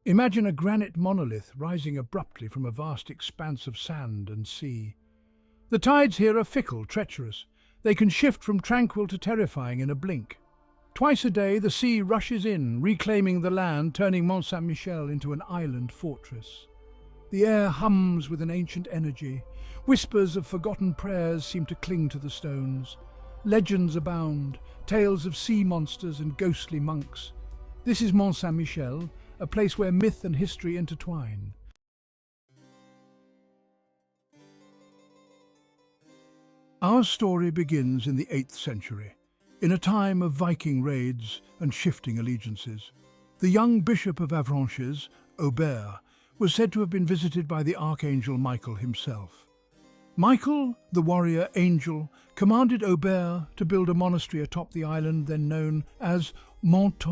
Imagine a granite monolith rising abruptly from a vast expanse of sand and sea. The tides here are fickle, treacherous. They can shift from tranquil to terrifying in a blink. Twice a day, the sea rushes in, reclaiming the land, turning Mont Saint-Michel into an island fortress. The air hums with an ancient energy. Whispers of forgotten prayers seem to cling to the stones. Legends abound, tales of sea monsters and ghostly monks. This is Mont Saint-Michel, a place where myth and history intertwine. Our story begins in the 8th century, in a time of Viking raids and shifting allegiances. The young Bishop of Avranches, Aubert, was said to have been visited by the Archangel Michael himself. Michael, the warrior angel, commanded Aubert to build a monastery atop the island then known as Mont.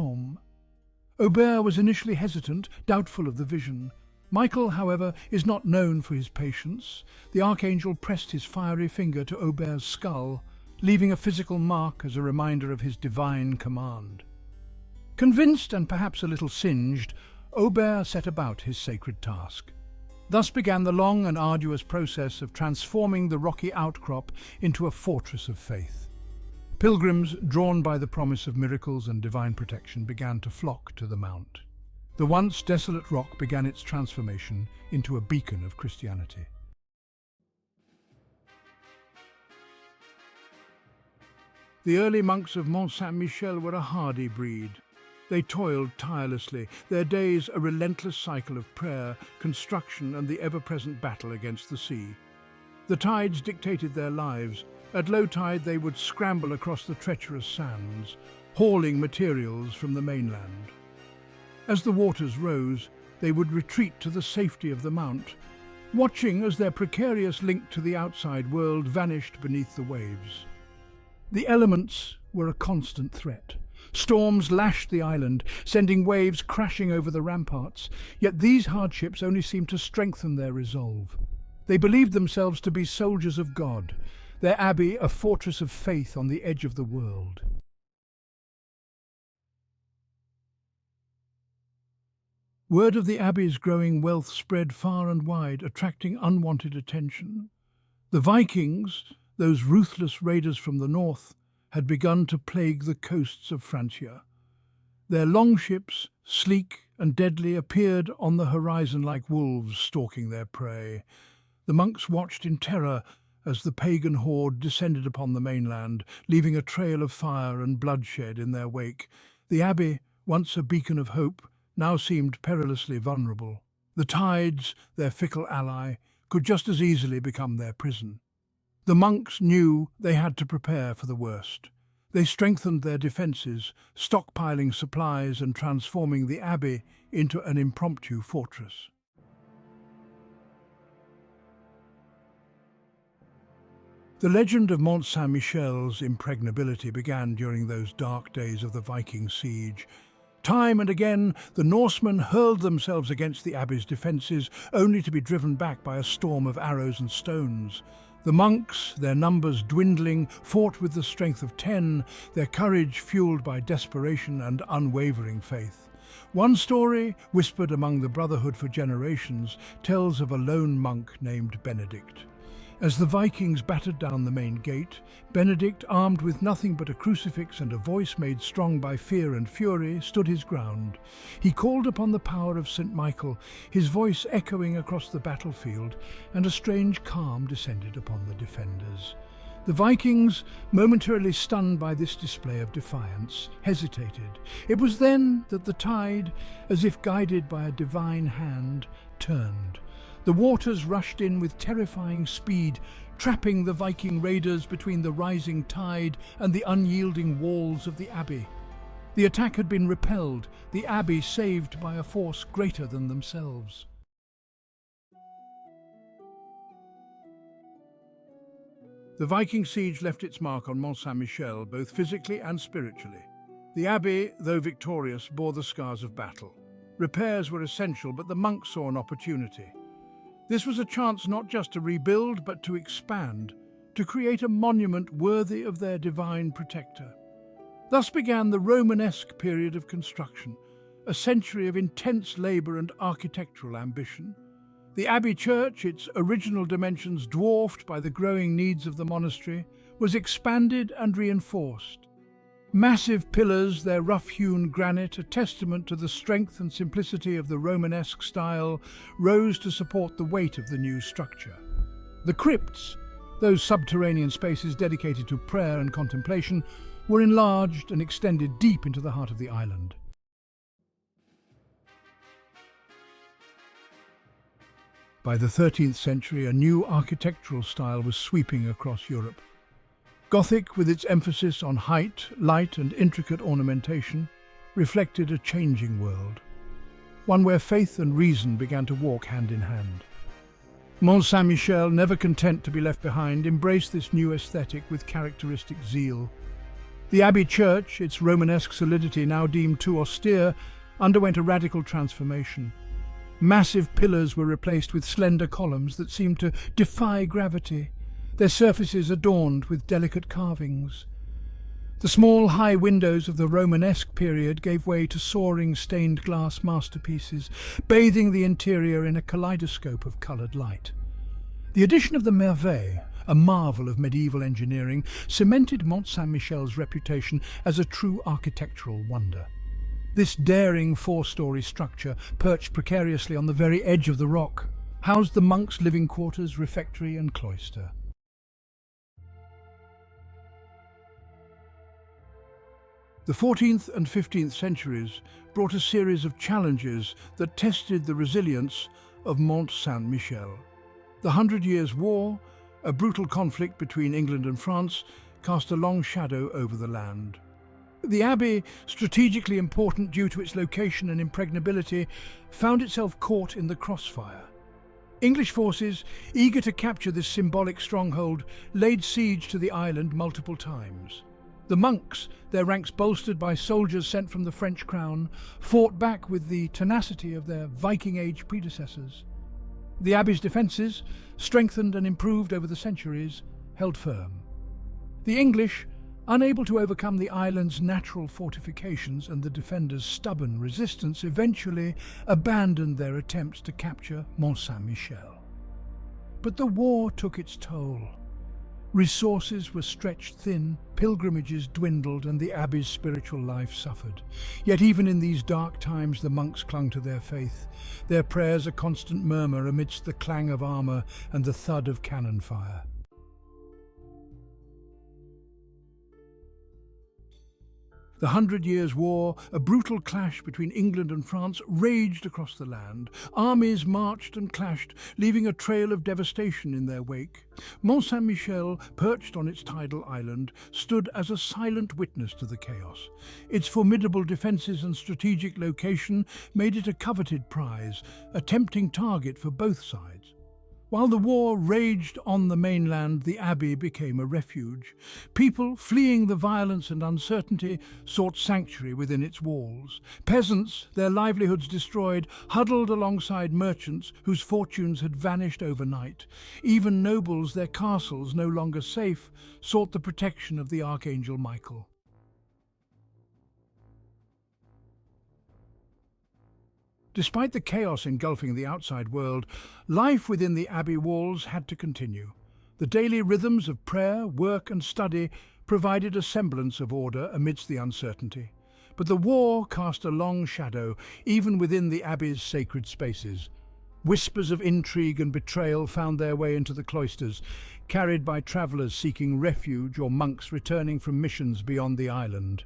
Aubert was initially hesitant, doubtful of the vision. Michael, however, is not known for his patience. The archangel pressed his fiery finger to Aubert's skull, leaving a physical mark as a reminder of his divine command. Convinced and perhaps a little singed, Aubert set about his sacred task. Thus began the long and arduous process of transforming the rocky outcrop into a fortress of faith. Pilgrims, drawn by the promise of miracles and divine protection, began to flock to the mount. The once desolate rock began its transformation into a beacon of Christianity. The early monks of Mont Saint-Michel were a hardy breed. They toiled tirelessly, their days a relentless cycle of prayer, construction and the ever-present battle against the sea. The tides dictated their lives. At low tide they would scramble across the treacherous sands, hauling materials from the mainland. As the waters rose, they would retreat to the safety of the mount, watching as their precarious link to the outside world vanished beneath the waves. The elements were a constant threat. Storms lashed the island, sending waves crashing over the ramparts, yet these hardships only seemed to strengthen their resolve. They believed themselves to be soldiers of God, their abbey a fortress of faith on the edge of the world. Word of the abbey's growing wealth spread far and wide, attracting unwanted attention. The Vikings, those ruthless raiders from the north, had begun to plague the coasts of Francia. Their longships, sleek and deadly, appeared on the horizon like wolves stalking their prey. The monks watched in terror as the pagan horde descended upon the mainland, leaving a trail of fire and bloodshed in their wake. The abbey, once a beacon of hope, now seemed perilously vulnerable. The tides, their fickle ally, could just as easily become their prison. The monks knew they had to prepare for the worst. They strengthened their defences, stockpiling supplies and transforming the abbey into an impromptu fortress. The legend of Mont Saint-Michel's impregnability began during those dark days of the Viking siege. Time and again, the Norsemen hurled themselves against the abbey's defences, only to be driven back by a storm of arrows and stones. The monks, their numbers dwindling, fought with the strength of 10, their courage fueled by desperation and unwavering faith. One story, whispered among the brotherhood for generations, tells of a lone monk named Benedict. As the Vikings battered down the main gate, Benedict, armed with nothing but a crucifix and a voice made strong by fear and fury, stood his ground. He called upon the power of St. Michael, his voice echoing across the battlefield, and a strange calm descended upon the defenders. The Vikings, momentarily stunned by this display of defiance, hesitated. It was then that the tide, as if guided by a divine hand, turned. The waters rushed in with terrifying speed, trapping the Viking raiders between the rising tide and the unyielding walls of the abbey. The attack had been repelled, the abbey saved by a force greater than themselves. The Viking siege left its mark on Mont Saint-Michel, both physically and spiritually. The abbey, though victorious, bore the scars of battle. Repairs were essential, but the monks saw an opportunity. This was a chance not just to rebuild, but to expand, to create a monument worthy of their divine protector. Thus began the Romanesque period of construction, a century of intense labour and architectural ambition. The abbey church, its original dimensions dwarfed by the growing needs of the monastery, was expanded and reinforced. Massive pillars, their rough-hewn granite, a testament to the strength and simplicity of the Romanesque style, rose to support the weight of the new structure. The crypts, those subterranean spaces dedicated to prayer and contemplation, were enlarged and extended deep into the heart of the island. By the 13th century, a new architectural style was sweeping across Europe. Gothic, with its emphasis on height, light and intricate ornamentation, reflected a changing world, one where faith and reason began to walk hand in hand. Mont Saint-Michel, never content to be left behind, embraced this new aesthetic with characteristic zeal. The abbey church, its Romanesque solidity now deemed too austere, underwent a radical transformation. Massive pillars were replaced with slender columns that seemed to defy gravity, their surfaces adorned with delicate carvings. The small, high windows of the Romanesque period gave way to soaring stained glass masterpieces, bathing the interior in a kaleidoscope of coloured light. The addition of the merveille, a marvel of medieval engineering, cemented Mont Saint-Michel's reputation as a true architectural wonder. This daring four-storey structure, perched precariously on the very edge of the rock, housed the monks' living quarters, refectory and cloister. The 14th and 15th centuries brought a series of challenges that tested the resilience of Mont Saint-Michel. The 100 Years' War, a brutal conflict between England and France, cast a long shadow over the land. The abbey, strategically important due to its location and impregnability, found itself caught in the crossfire. English forces, eager to capture this symbolic stronghold, laid siege to the island multiple times. The monks, their ranks bolstered by soldiers sent from the French crown, fought back with the tenacity of their Viking-age predecessors. The abbey's defences, strengthened and improved over the centuries, held firm. The English, unable to overcome the island's natural fortifications and the defenders' stubborn resistance, eventually abandoned their attempts to capture Mont Saint-Michel. But the war took its toll. Resources were stretched thin, pilgrimages dwindled, and the abbey's spiritual life suffered. Yet even in these dark times the monks clung to their faith, their prayers a constant murmur amidst the clang of armour and the thud of cannon fire. The 100 Years' War, a brutal clash between England and France, raged across the land. Armies marched and clashed, leaving a trail of devastation in their wake. Mont Saint-Michel, perched on its tidal island, stood as a silent witness to the chaos. Its formidable defences and strategic location made it a coveted prize, a tempting target for both sides. While the war raged on the mainland, the abbey became a refuge. People, fleeing the violence and uncertainty, sought sanctuary within its walls. Peasants, their livelihoods destroyed, huddled alongside merchants whose fortunes had vanished overnight. Even nobles, their castles no longer safe, sought the protection of the Archangel Michael. Despite the chaos engulfing the outside world, life within the abbey walls had to continue. The daily rhythms of prayer, work and study provided a semblance of order amidst the uncertainty. But the war cast a long shadow, even within the abbey's sacred spaces. Whispers of intrigue and betrayal found their way into the cloisters, carried by travellers seeking refuge or monks returning from missions beyond the island.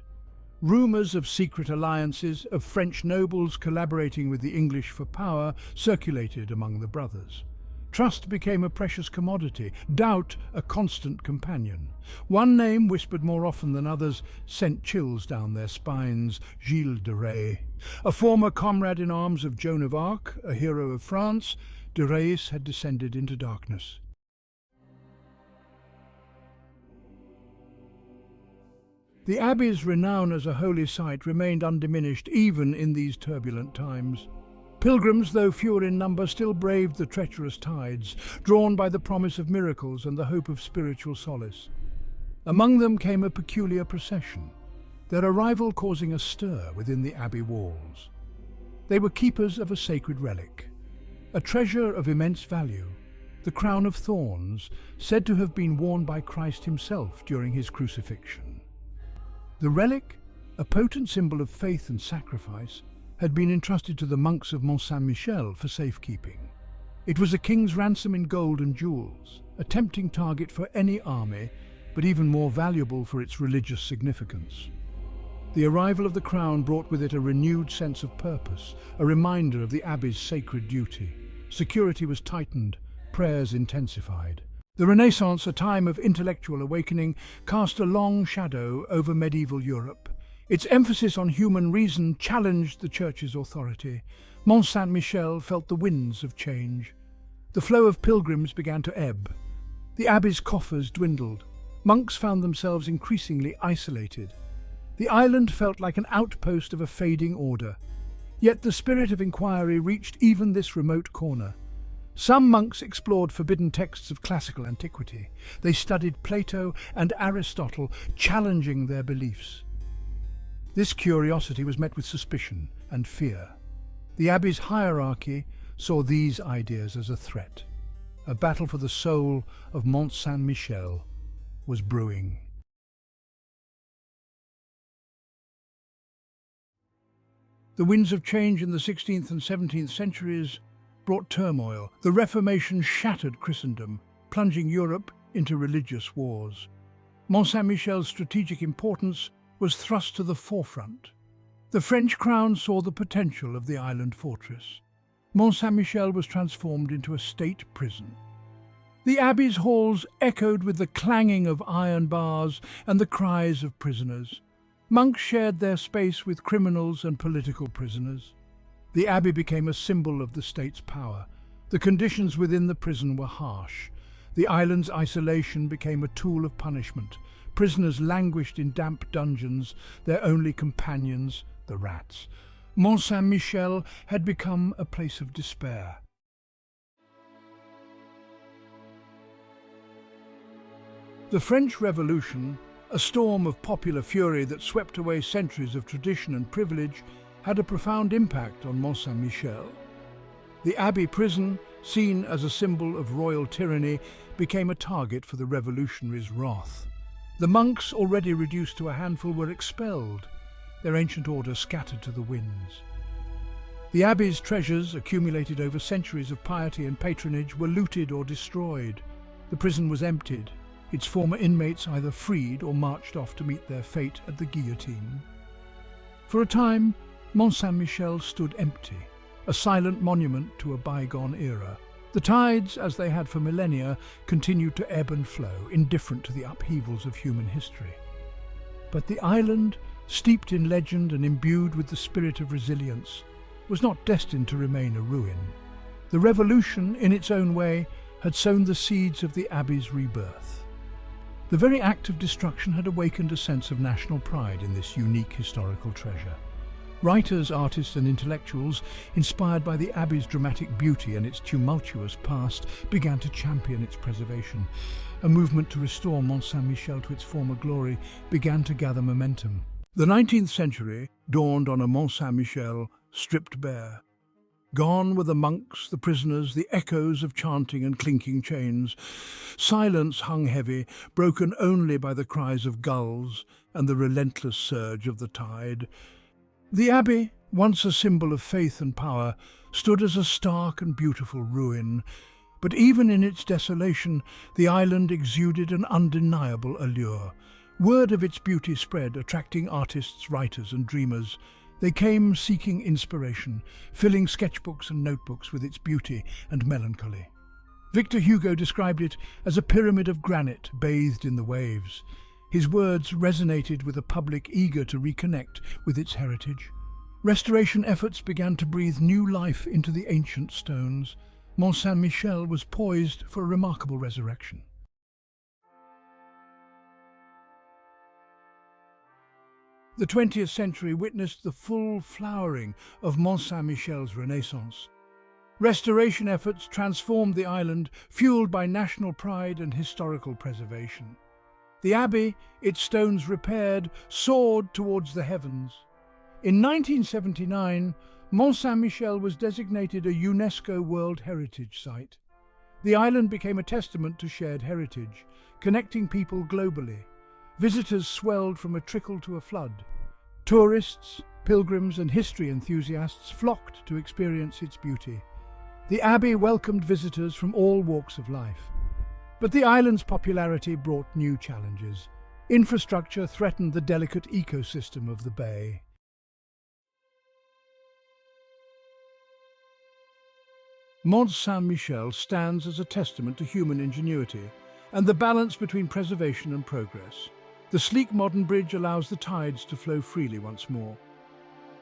Rumours of secret alliances, of French nobles collaborating with the English for power, circulated among the brothers. Trust became a precious commodity, doubt a constant companion. One name, whispered more often than others, sent chills down their spines: Gilles de Rais. A former comrade in arms of Joan of Arc, a hero of France, de Rais had descended into darkness. The abbey's renown as a holy site remained undiminished even in these turbulent times. Pilgrims, though fewer in number, still braved the treacherous tides, drawn by the promise of miracles and the hope of spiritual solace. Among them came a peculiar procession, their arrival causing a stir within the abbey walls. They were keepers of a sacred relic, a treasure of immense value, the crown of thorns, said to have been worn by Christ himself during his crucifixion. The relic, a potent symbol of faith and sacrifice, had been entrusted to the monks of Mont Saint-Michel for safekeeping. It was a king's ransom in gold and jewels, a tempting target for any army, but even more valuable for its religious significance. The arrival of the crown brought with it a renewed sense of purpose, a reminder of the abbey's sacred duty. Security was tightened, prayers intensified. The Renaissance, a time of intellectual awakening, cast a long shadow over medieval Europe. Its emphasis on human reason challenged the Church's authority. Mont Saint-Michel felt the winds of change. The flow of pilgrims began to ebb. The abbey's coffers dwindled. Monks found themselves increasingly isolated. The island felt like an outpost of a fading order. Yet the spirit of inquiry reached even this remote corner. Some monks explored forbidden texts of classical antiquity. They studied Plato and Aristotle, challenging their beliefs. This curiosity was met with suspicion and fear. The abbey's hierarchy saw these ideas as a threat. A battle for the soul of Mont Saint-Michel was brewing. The winds of change in the 16th and 17th centuries brought turmoil. The Reformation shattered Christendom, plunging Europe into religious wars. Mont Saint-Michel's strategic importance was thrust to the forefront. The French crown saw the potential of the island fortress. Mont Saint-Michel was transformed into a state prison. The abbey's halls echoed with the clanging of iron bars and the cries of prisoners. Monks shared their space with criminals and political prisoners. The abbey became a symbol of the state's power. The conditions within the prison were harsh. The island's isolation became a tool of punishment. Prisoners languished in damp dungeons, their only companions, the rats. Mont Saint-Michel had become a place of despair. The French Revolution, a storm of popular fury that swept away centuries of tradition and privilege, had a profound impact on Mont Saint-Michel. The abbey prison, seen as a symbol of royal tyranny, became a target for the revolutionaries' wrath. The monks, already reduced to a handful, were expelled, their ancient order scattered to the winds. The abbey's treasures, accumulated over centuries of piety and patronage, were looted or destroyed. The prison was emptied, its former inmates either freed or marched off to meet their fate at the guillotine. For a time, Mont Saint-Michel stood empty, a silent monument to a bygone era. The tides, as they had for millennia, continued to ebb and flow, indifferent to the upheavals of human history. But the island, steeped in legend and imbued with the spirit of resilience, was not destined to remain a ruin. The Revolution, in its own way, had sown the seeds of the abbey's rebirth. The very act of destruction had awakened a sense of national pride in this unique historical treasure. Writers, artists and intellectuals, inspired by the abbey's dramatic beauty and its tumultuous past, began to champion its preservation. A movement to restore Mont Saint-Michel to its former glory began to gather momentum. The 19th century dawned on a Mont Saint-Michel stripped bare. Gone were the monks, the prisoners, the echoes of chanting and clinking chains. Silence hung heavy, broken only by the cries of gulls and the relentless surge of the tide. The abbey, once a symbol of faith and power, stood as a stark and beautiful ruin. But even in its desolation, the island exuded an undeniable allure. Word of its beauty spread, attracting artists, writers and dreamers. They came seeking inspiration, filling sketchbooks and notebooks with its beauty and melancholy. Victor Hugo described it as a pyramid of granite bathed in the waves. His words resonated with a public eager to reconnect with its heritage. Restoration efforts began to breathe new life into the ancient stones. Mont Saint-Michel was poised for a remarkable resurrection. The 20th century witnessed the full flowering of Mont Saint-Michel's Renaissance. Restoration efforts transformed the island, fueled by national pride and historical preservation. The abbey, its stones repaired, soared towards the heavens. In 1979, Mont Saint-Michel was designated a UNESCO World Heritage Site. The island became a testament to shared heritage, connecting people globally. Visitors swelled from a trickle to a flood. Tourists, pilgrims and history enthusiasts flocked to experience its beauty. The abbey welcomed visitors from all walks of life. But the island's popularity brought new challenges. Infrastructure threatened the delicate ecosystem of the bay. Mont Saint-Michel stands as a testament to human ingenuity and the balance between preservation and progress. The sleek modern bridge allows the tides to flow freely once more.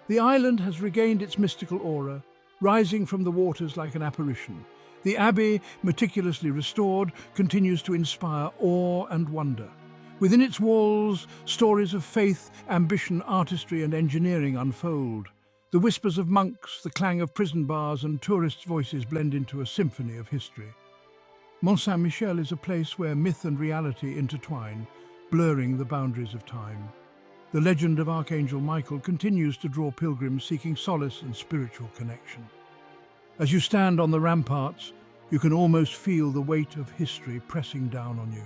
The island has regained its mystical aura, rising from the waters like an apparition. The abbey, meticulously restored, continues to inspire awe and wonder. Within its walls, stories of faith, ambition, artistry and engineering unfold. The whispers of monks, the clang of prison bars and tourists' voices blend into a symphony of history. Mont Saint-Michel is a place where myth and reality intertwine, blurring the boundaries of time. The legend of Archangel Michael continues to draw pilgrims seeking solace and spiritual connection. As you stand on the ramparts, you can almost feel the weight of history pressing down on you.